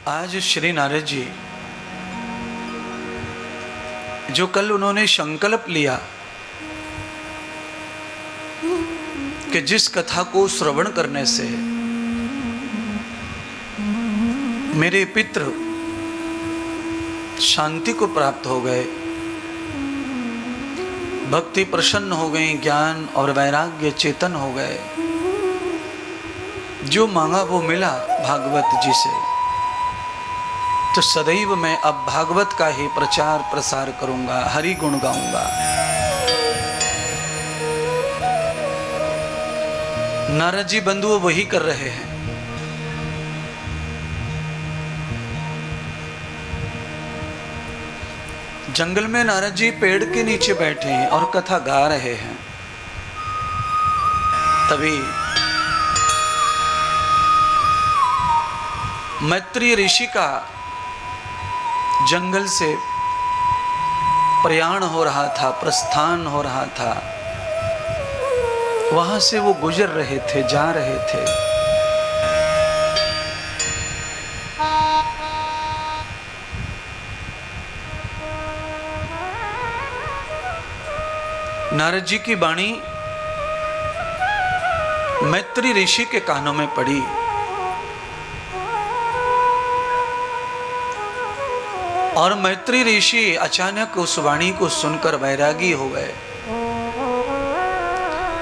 आज श्री नारद जी जो कल उन्होंने संकल्प लिया कि जिस कथा को श्रवण करने से मेरे पितृ शांति को प्राप्त हो गए, भक्ति प्रसन्न हो गई, ज्ञान और वैराग्य चेतन हो गए, जो मांगा वो मिला भागवत जी से, तो सदैव मैं अब भागवत का ही प्रचार प्रसार करूंगा, हरि गुण गाऊंगा। नारद जी बंधु वही कर रहे हैं। जंगल में नारद जी पेड़ के नीचे बैठे हैं और कथा गा रहे हैं। तभी मैत्री ऋषि का जंगल से प्रयाण हो रहा था, प्रस्थान हो रहा था। वहां से वो गुजर रहे थे, जा रहे थे। नारद जी की वाणी मैत्री ऋषि के कानों में पड़ी और मैत्री ऋषि अचानक उस वाणी को सुनकर वैरागी हो गए।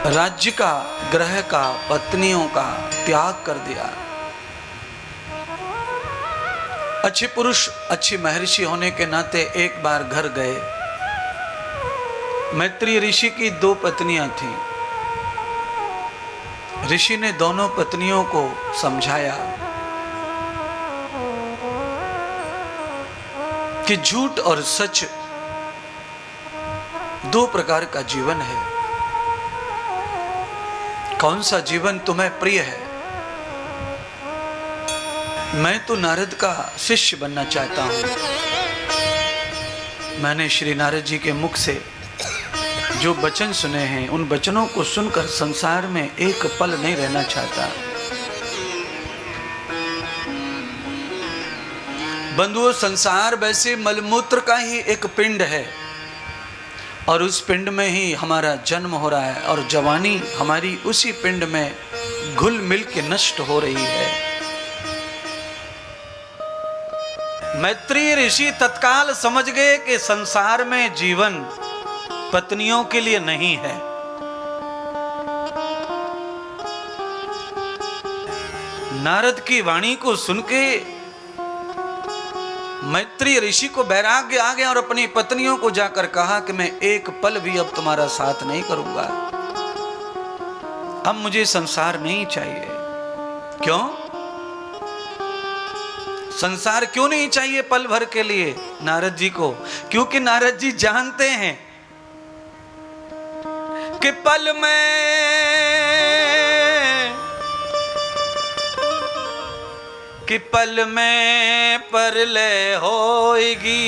राज्य का, ग्रह का, पत्नियों का त्याग कर दिया। अच्छे पुरुष, अच्छे महर्षि होने के नाते एक बार घर गए। मैत्री ऋषि की 2 पत्नियां थीं। ऋषि ने दोनों पत्नियों को समझाया कि झूठ और सच 2 प्रकार का जीवन है। कौन सा जीवन तुम्हें प्रिय है? मैं तो नारद का शिष्य बनना चाहता हूं। मैंने श्री नारद जी के मुख से जो वचन सुने हैं, उन वचनों को सुनकर संसार में एक पल नहीं रहना चाहता। बंधुओं, संसार वैसे मलमूत्र का ही एक पिंड है और उस पिंड में ही हमारा जन्म हो रहा है और जवानी हमारी उसी पिंड में घुल मिल के नष्ट हो रही है। मैत्री ऋषि तत्काल समझ गए कि संसार में जीवन पत्नियों के लिए नहीं है। नारद की वाणी को सुन के मैत्री ऋषि को वैराग्य आ गया और अपनी पत्नियों को जाकर कहा कि मैं एक पल भी अब तुम्हारा साथ नहीं करूंगा। अब मुझे संसार नहीं चाहिए। क्यों? संसार क्यों नहीं चाहिए पल भर के लिए नारद जी को? क्योंकि नारद जी जानते हैं कि पल में परलय होएगी,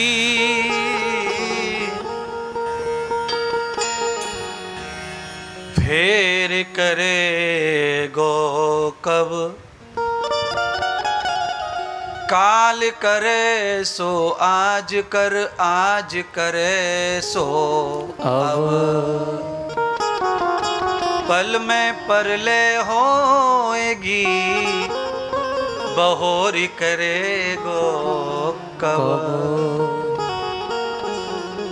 फेर करेगो कब, काल करे सो आज कर, आज करे सो अब। पल में परलय होएगी, बहोरी करेगो कब।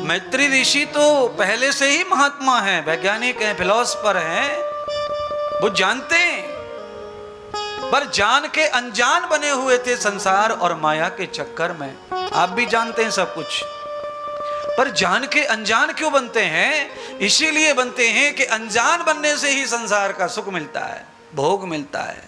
मैत्री ऋषि तो पहले से ही महात्मा हैं, वैज्ञानिक हैं, फिलोसफर हैं। वो जानते हैं, पर जान के अनजान बने हुए थे संसार और माया के चक्कर में। आप भी जानते हैं सब कुछ, पर जान के अनजान क्यों बनते हैं? इसीलिए बनते हैं कि अनजान बनने से ही संसार का सुख मिलता है, भोग मिलता है।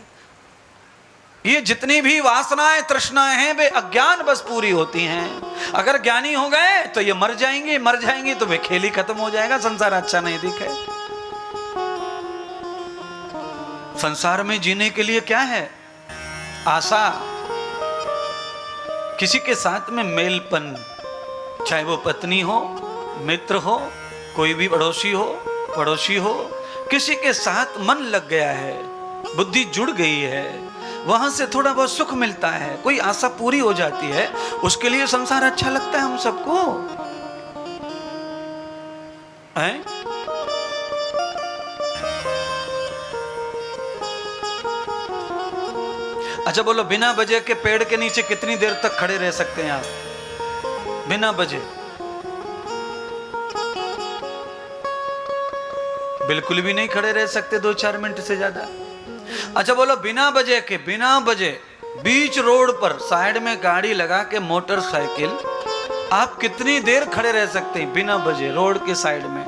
ये जितनी भी वासनाएं, तृष्णाएं हैं, वे अज्ञान बस पूरी होती हैं। अगर ज्ञानी हो गए तो ये मर जाएंगे तो वे खेल ही खत्म हो जाएगा, संसार अच्छा नहीं दिखे। संसार में जीने के लिए क्या है? आशा, किसी के साथ में मेलपन, चाहे वो पत्नी हो, मित्र हो, कोई भी पड़ोसी हो, किसी के साथ मन लग गया है, बुद्धि जुड़ गई है, वहां से थोड़ा बहुत सुख मिलता है, कोई आशा पूरी हो जाती है, उसके लिए संसार अच्छा लगता है हम सबको है? अच्छा बोलो, बिना वजह के पेड़ के नीचे कितनी देर तक खड़े रह सकते हैं आप बिना वजह? बिल्कुल भी नहीं खड़े रह सकते 2-4 मिनट से ज्यादा। अच्छा बोलो, बिना वजह के, बिना वजह बीच रोड पर साइड में गाड़ी लगा के मोटरसाइकिल, आप कितनी देर खड़े रह सकते हैं बिना वजह रोड के साइड में?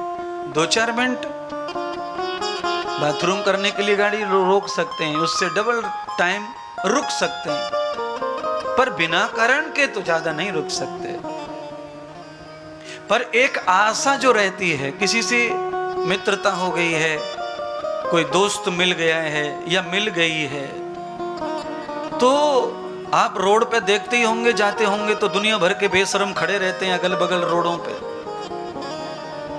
2-4 मिनट। बाथरूम करने के लिए गाड़ी रोक सकते हैं, उससे डबल टाइम रुक सकते हैं, पर बिना कारण के तो ज्यादा नहीं रुक सकते। पर एक आशा जो रहती है, किसी से मित्रता हो गई है, कोई दोस्त मिल गया है या मिल गई है, तो आप रोड पे देखते ही होंगे, जाते होंगे तो दुनिया भर के बेशरम खड़े रहते हैं अगल बगल रोडों पे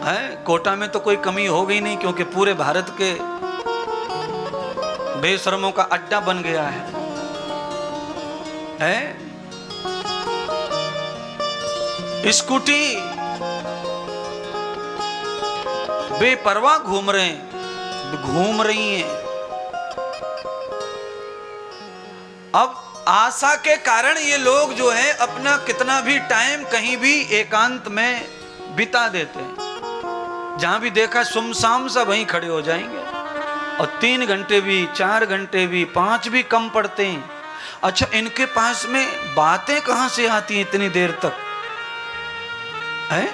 है। कोटा में तो कोई कमी हो गई नहीं, क्योंकि पूरे भारत के बेशरमों का अड्डा बन गया है। स्कूटी बेपरवाह घूम रही हैं। अब आशा के कारण ये लोग जो है अपना कितना भी टाइम कहीं भी एकांत में बिता देते हैं, जहां भी देखा सुमसाम सा वहीं खड़े हो जाएंगे, और 3 घंटे भी, 4 घंटे भी, 5 भी कम पड़ते हैं। अच्छा, इनके पास में बातें कहां से आती हैं इतनी देर तक है?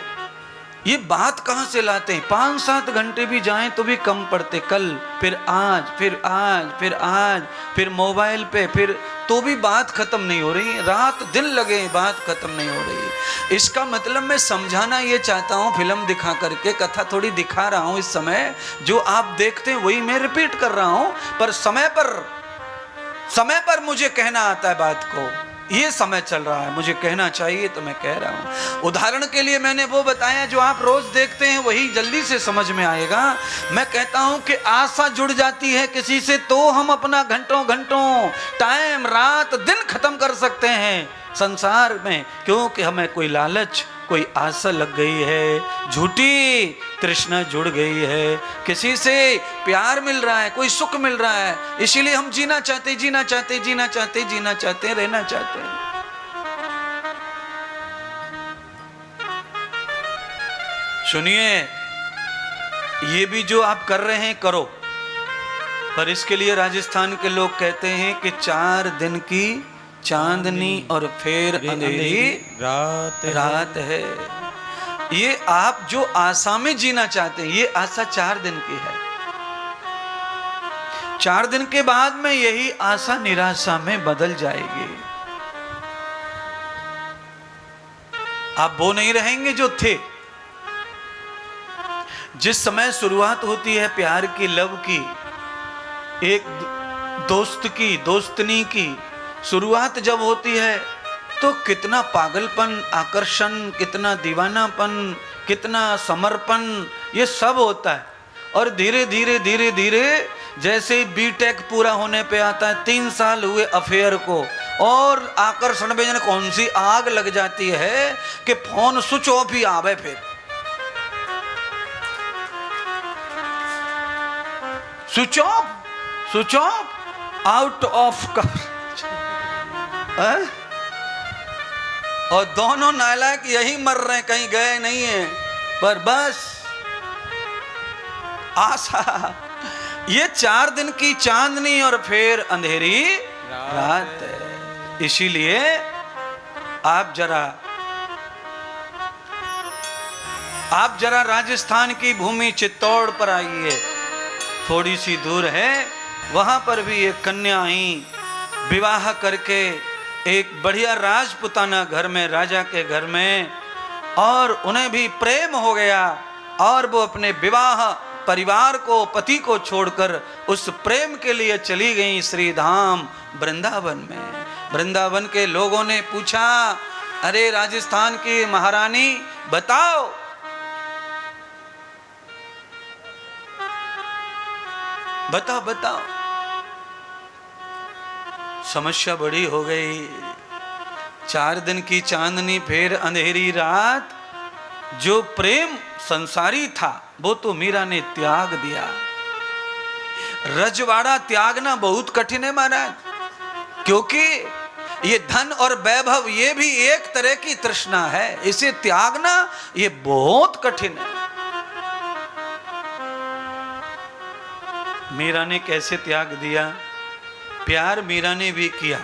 ये बात कहां से लाते हैं? 5-7 घंटे भी जाएं तो भी कम पड़ते। कल, फिर आज, फिर आज, फिर आज, फिर मोबाइल पे, फिर तो भी बात खत्म नहीं हो रही। रात दिन लगे, बात खत्म नहीं हो रही। इसका मतलब मैं समझाना ये चाहता हूं, फिल्म दिखा करके कथा थोड़ी दिखा रहा हूं। इस समय जो आप देखते हैं वही मैं रिपीट कर रहा हूं, पर समय पर मुझे कहना आता है बात को। ये समय चल रहा है, मुझे कहना चाहिए तो मैं कह रहा हूं। उदाहरण के लिए मैंने वो बताया जो आप रोज देखते हैं, वही जल्दी से समझ में आएगा। मैं कहता हूं कि आशा जुड़ जाती है किसी से तो हम अपना घंटों घंटों टाइम, रात दिन खत्म कर सकते हैं संसार में, क्योंकि हमें कोई लालच, कोई आशा लग गई है, झूठी तृष्णा जुड़ गई है, किसी से प्यार मिल रहा है, कोई सुख मिल रहा है, इसीलिए हम जीना चाहते, जीना चाहते, जीना चाहते, जीना चाहते, रहना चाहते हैं। सुनिए, ये भी जो आप कर रहे हैं करो, पर इसके लिए राजस्थान के लोग कहते हैं कि 4 दिन की चांदनी और फिर अंधेरी रात है। ये आप जो आशा में जीना चाहते हैं, ये आशा 4 दिन की है। 4 दिन के बाद में यही आशा निराशा में बदल जाएगी। आप वो नहीं रहेंगे जो थे। जिस समय शुरुआत होती है प्यार की, लव की, एक दोस्त की, दोस्तनी की शुरुआत जब होती है, तो कितना पागलपन, आकर्षण, कितना दीवानापन, कितना समर्पण, ये सब होता है। और धीरे धीरे धीरे धीरे जैसे बीटेक पूरा होने पे आता है, 3 साल हुए अफेयर को, और आकर्षण में जन कौन सी आग लग जाती है कि फोन स्विच ऑफ ही आवे, फिर switch off out of cover. और दोनों नालायक यही मर रहे हैं, कहीं गए नहीं है, पर बस आशा। ये 4 दिन की चांदनी और फिर अंधेरी रात है। इसीलिए आप जरा राजस्थान की भूमि चित्तौड़ पर आइए, थोड़ी सी दूर है, वहां पर भी एक कन्या आई, विवाह करके एक बढ़िया राजपुताना घर में, राजा के घर में, और उन्हें भी प्रेम हो गया, और वो अपने विवाह परिवार को, पति को छोड़कर उस प्रेम के लिए चली गई श्री धाम वृंदावन में। वृंदावन के लोगों ने पूछा, अरे राजस्थान की महारानी बताओ, बताओ बताओ, समस्या बड़ी हो गई। 4 दिन की चांदनी फिर अंधेरी रात। जो प्रेम संसारी था वो तो मीरा ने त्याग दिया। रजवाड़ा त्यागना बहुत कठिन है महाराज, क्योंकि ये धन और वैभव ये भी एक तरह की तृष्णा है, इसे त्यागना ये बहुत कठिन है। मीरा ने कैसे त्याग दिया? प्यार मीरा ने भी किया।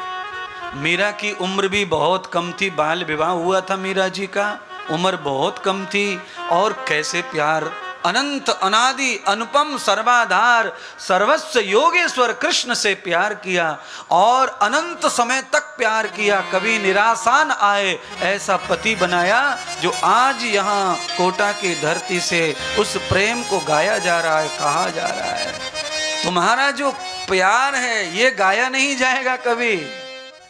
मीरा की उम्र भी बहुत कम थी, बाल विवाह हुआ था मीरा जी का, उम्र बहुत कम थी। और कैसे प्यार, अनंत अनादि अनुपम सर्वाधार सर्वस्व योगेश्वर कृष्ण से प्यार किया और अनंत समय तक प्यार किया। कभी निराशा न आए ऐसा पति बनाया, जो आज यहाँ कोटा की धरती से उस प्रेम को गाया जा रहा है, कहा जा रहा है। तुम्हारा जो प्यार है ये गाया नहीं जाएगा कभी।